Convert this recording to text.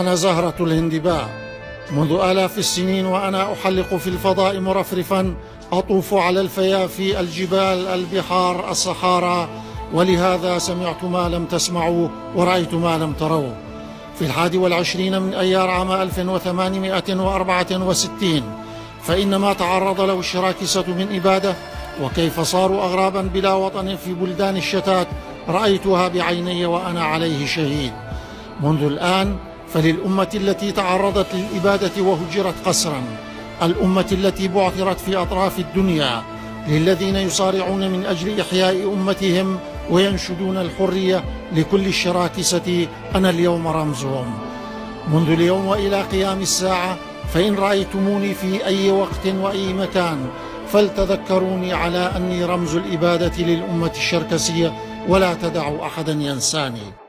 أنا زهرة الهندباء، منذ آلاف السنين وأنا أحلق في الفضاء مرفرفا، أطوف على الفيافي، الجبال، البحار، الصحارى، ولهذا سمعت ما لم تسمعوا ورأيت ما لم تروا. في 21 من أيار عام 1864 فإن ما تعرض له الشراكسة من إبادة وكيف صاروا أغرابا بلا وطن في بلدان الشتات رأيتها بعيني وأنا عليه شهيد. منذ الآن فللأمة التي تعرضت للإبادة وهجرت قسرا، الأمة التي بعثرت في أطراف الدنيا، للذين يصارعون من أجل إحياء أمتهم وينشدون الحرية لكل الشراكسة، أنا اليوم رمزهم. منذ اليوم وإلى قيام الساعة فإن رأيتموني في أي وقت وأي مكان فلتذكروني على أني رمز الإبادة للأمة الشركسية، ولا تدعوا أحدا ينساني.